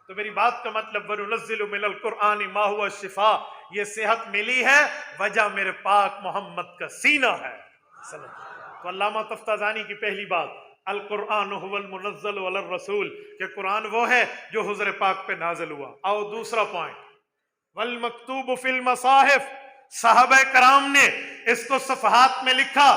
تو میری بات کا مطلب وَنُنَزِّلُ مِنَ الْقُرْآنِ مَا هُوَ شِفَاء، یہ صحت ملی ہے وجہ میرے پاک محمد کا سینہ ہے صلی اللہ علیہ وسلم۔ تو علامہ تفتازانی کی پہلی بات القرآن هو المنزل علی الرسول، کہ قرآن وہ ہے جو حضور پاک پہ نازل ہوا۔ آؤ دوسرا پوائنٹ، والمکتوب فی المصاحف، صحابہ کرام نے اس کو صفحات میں لکھا۔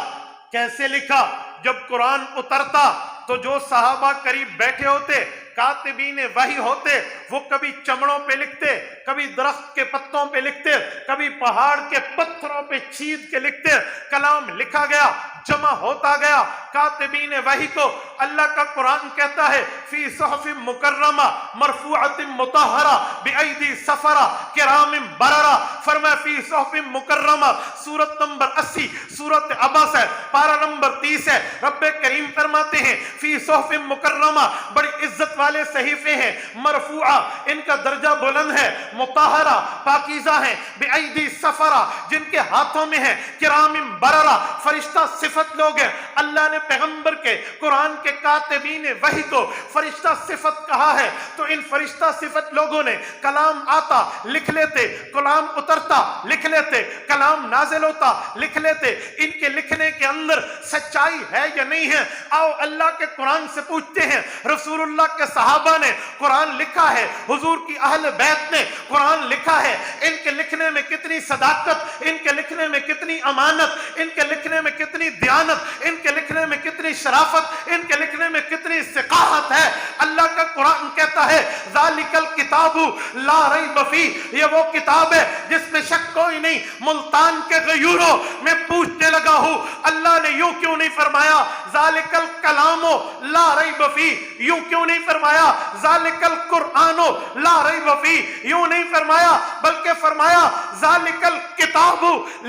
کیسے لکھا؟ جب قرآن اترتا تو جو صحابہ قریب بیٹھے ہوتے، کاتبین وحی ہوتے، وہ کبھی چمڑوں پہ لکھتے، کبھی درخت کے پتوں پہ لکھتے، کبھی پہاڑ کے پتھروں پہ چھید کے لکھتے۔ کلام لکھا گیا، جمع ہوتا گیا۔ کاتبین وحی کو اللہ کا قرآن کہتا ہے فی صحف مکرمہ مرفوعۃ مطہرہ بأیدی سفرہ کرام بررہ، فرمایا فی صحف مکرمہ، سورت نمبر 80 سورت عبس ہے، پارہ نمبر 30 ہے۔ رب کریم فرماتے ہیں فی صحف مکرمہ، بڑی عزت والے صحیفے ہیں، مرفوعہ ان کا درجہ بلند ہے، مطہرہ پاکیزہ ہیں، بأیدی سفرہ جن کے ہاتھوں میں ہے، کرام بررہ فرشتہ صفت لوگ ہیں۔ اللہ نے پیغمبر کے قرآن کے کاتبین وحی کو فرشتہ صفت کہا ہے، تو ان فرشتہ صفت لوگوں نے کلام آتا لکھ لیتے، کلام اترتا لکھ لیتے، کلام نازل ہوتا لکھ لیتے۔ ان کے لکھنے کے اندر سچائی ہے یا نہیں ہے؟ آؤ اللہ کے قرآن سے پوچھتے ہیں۔ رسول اللہ کے صحابہ نے قرآن لکھا ہے، حضور کی اہل بیت نے قرآن لکھا ہے، ان کے لکھنے میں کتنی صداقت، ان کے لکھنے میں کتنی امانت، ان کے لکھنے میں کتنی دیانت، ان کے لکھنے میں کتنی شرافت، ان کے لکھنے میں کتنی ثقافت ہے۔ اللہ کا قرآن کہتا ہے ذالک الکتاب لا ریب فیہ، یہ وہ کتاب ہے جس میں شک کوئی نہیں۔ ملتان کے غیوروں میں پوچھنے لگا ہوں، اللہ نے یوں کیوں نہیں فرمایا ذالک الکلام لا ریب فیہ، یوں کیوں نہیں فرمایا ذالک القرآن لا ریب فیہ، یوں نہیں فرمایا، بلکہ فرمایا ذالک الکتاب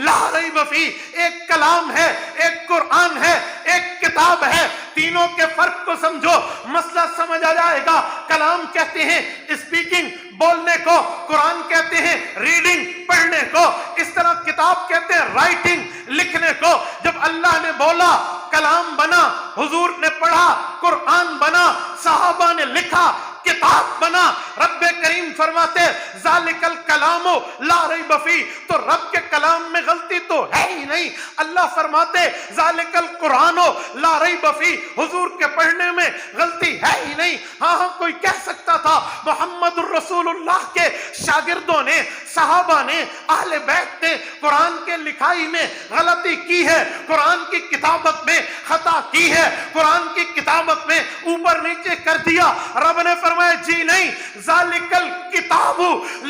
لا ریب فیہ۔ ایک کلام ہے، ایک قرآن ہے، ایک کتاب ہے، تینوں کے فرق کو سمجھو، مسئلہ سمجھ آ جائے گا۔ کلام کہتے ہیں اسپیکنگ بولنے کو، قرآن کہتے ہیں ریڈنگ پڑھنے کو، اس طرح کتاب کہتے ہیں رائٹنگ لکھنے کو۔ جب اللہ نے بولا کلام بنا، حضور نے پڑھا قرآن بنا، صحابہ نے لکھا کتاب بنا۔ رب کریم فرماتے ذالک الکلام لا ریب فیہ، تو رب کے کلام میں غلطی تو ہے ہی نہیں۔ اللہ فرماتے ذالک القرآن لا ریب فیہ، حضور کے پڑھنے میں غلطی ہے ہی نہیں۔ ہاں کوئی کہہ سکتا تھا محمد الرسول اللہ کے شاگردوں نے، صحابہ نے، اہل بیت نے قرآن کے لکھائی میں غلطی کی ہے، قرآن کی کتابت میں خطا کی ہے، قرآن کی کتابت میں اوپر نیچے کر دیا۔ رب نے فرمایا جی نہیں، ذالک الکتاب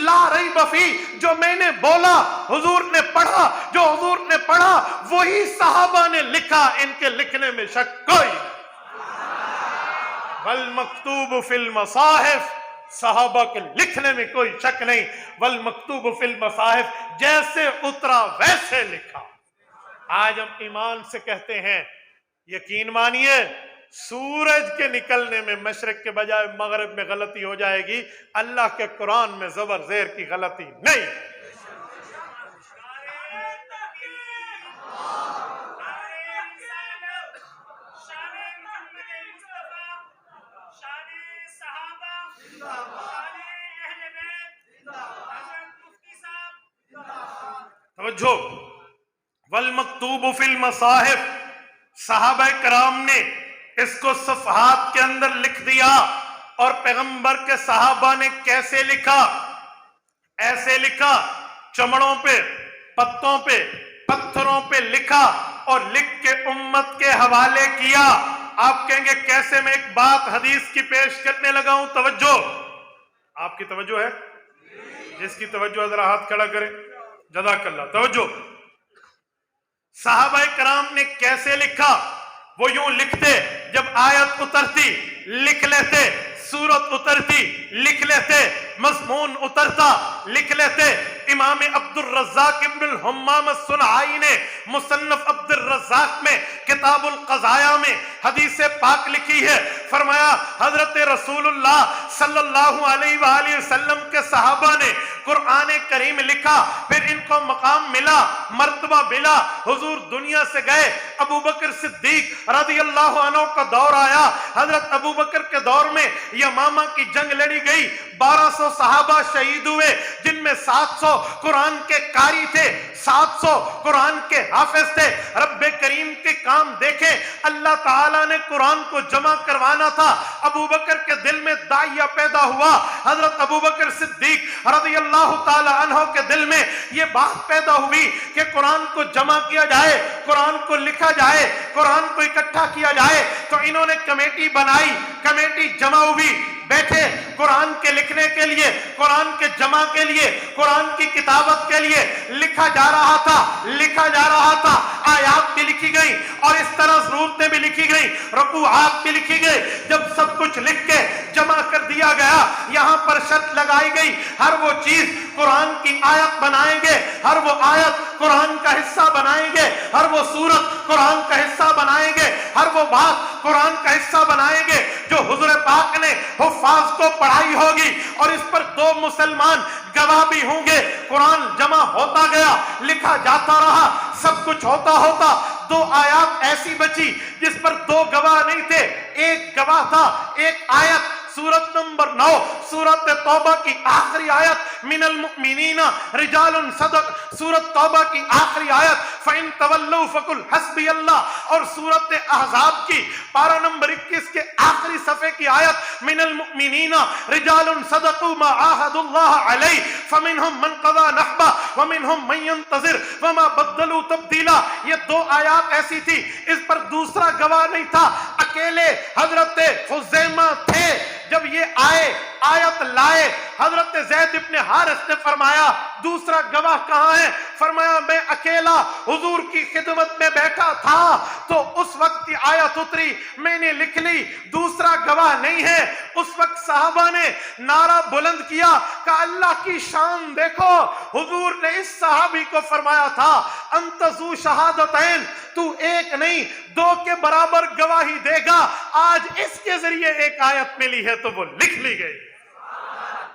لا ریب فیہ، جو میں نے بولا حضور نے پڑھا، جو حضور نے پڑھا وہی صحابہ نے لکھا، ان کے لکھنے میں شک کوئی نہیں۔ والمکتوب فی المصاحف، صحابہ کے لکھنے میں کوئی شک نہیں۔ والمکتوب فی المصاحف، جیسے اترا ویسے لکھا۔ آج ہم ایمان سے کہتے ہیں، یقین مانیے سورج کے نکلنے میں مشرق کے بجائے مغرب میں غلطی ہو جائے گی، اللہ کے قرآن میں زبر زیر کی غلطی نہیں۔ توجہ، والمکتوب فی المصاحف، صحابہ کرام نے اس کو صفحات کے اندر لکھ دیا۔ اور پیغمبر کے صحابہ نے کیسے لکھا؟ ایسے لکھا، چمڑوں پہ، پتوں پہ، پتھروں پہ لکھا اور لکھ کے امت کے حوالے کیا۔ آپ کہیں گے کیسے؟ میں ایک بات حدیث کی پیش کرنے لگا ہوں، توجہ۔ آپ کی توجہ ہے؟ جس کی توجہ ذرا ہاتھ کھڑا کریں، جزاک اللہ۔ توجہ، صحابہ کرام نے کیسے لکھا؟ وہ یوں لکھتے، جب آیت اترتی لکھ لیتے، سورت اترتی لکھ لیتے، مضمون اترتا لکھ لیتے. امام عبد الرزاق ابن الحمام الصنعائی نے مصنف عبد الرزاق میں کتاب القضایا میں حدیث پاک لکھی ہے. فرمایا حضرت رسول اللہ صلی اللہ علیہ وآلہ وسلم کے صحابہ نے قرآن کریم لکھا, پھر ان کو مقام ملا, مرتبہ ملا, حضور دنیا سے گئے, ابو بکر صدیق رضی اللہ عنہ کا دور آیا. حضرت ابو بکر کے دور میں یمامہ کی جنگ لڑی گئی, 1200 صحابہ شہید ہوئے, جن میں 700 قرآن کے قاری تھے, 700 قرآن کے حافظ تھے. رب کریم کے کام دیکھیں, اللہ تعالیٰ نے قرآن کو جمع کروانا تھا. ابو بکر کے دل میں داعیہ پیدا ہوا. حضرت ابو بکر صدیق رضی اللہ تعالی عنہ کے دل میں یہ بات پیدا ہوئی کہ قرآن کو جمع کیا جائے, قرآن کو لکھا جائے, قرآن کو اکٹھا کیا جائے. تو انہوں نے کمیٹی بنائی, کمیٹی جمع ہوئی, بیٹھے قرآن کے لکھنے کے لیے, قرآن کے جمع کے لیے, قرآن کی کتابت کے لیے. لکھا جا رہا تھا, لکھا جا رہا تھا, آیات بھی لکھی گئی اور اس طرح ضرورتیں بھی لکھی گئی, رکوعات بھی لکھی گئی. جب سب کچھ لکھ کے جمع کر دیا گیا, یہاں پر شرط لگائی گئی, ہر وہ چیز قرآن کی آیت بنائیں گے, ہر وہ آیت قرآن کا حصہ بنائیں گے, ہر وہ سورت قرآن کا حصہ بنائیں گے, ہر وہ بات قرآن کا حصہ بنائیں گے جو حضور پاک نے حفاظ کو پڑھائی ہوگی, اور اس پر 2 مسلمان گواہ بھی ہوں گے. قرآن جمع ہوتا گیا, لکھا جاتا رہا, سب کچھ ہوتا ہوتا 2 آیات ایسی بچی جس پر 2 گواہ نہیں تھے, ایک گواہ تھا. ایک آیت سورت نمبر 9, سورت توبہ کی آخری آیت, من المؤمنین رجال صدق, سورت توبہ کی آخری آیت, فَإِن تَوَلَّوْا فَقُلْ حَسْبِيَ اللَّهُ, اور سورت احزاب کی پارہ نمبر 21 کے آخری صفحے کی آیت, من المؤمنین رجال صدقوا ما عاهدوا الله علیہ فَمِنْهُمْ مَنْ قَضَى نَحْبَهُ وَمِنْهُمْ مَنْ يَنْتَظِرُ وَمَا بَدَّلُوا تَبْدِيلًا. یہ 2 آیات ایسی تھی, اس پر دوسرا گواہ نہیں تھا, اکیلے حضرت خزیمہ تھے. جب یہ آئے, آیت لائے, حضرت زید ابن حارث نے فرمایا دوسرا گواہ کہاں ہے؟ فرمایا میں اکیلا حضور کی خدمت میں بیٹھا تھا تو اس وقت کی آیت اتری, میں نے لکھ لی, دوسرا گواہ نہیں ہے. اس وقت صحابہ نے نعرہ بلند کیا کہ اللہ کی شان دیکھو, حضور نے اس صحابی کو فرمایا تھا انت ذو شہادتین, تو ایک نہیں 2 کے برابر گواہی دے گا. آج اس کے ذریعے ایک آیت ملی ہے تو وہ لکھ لی گئی.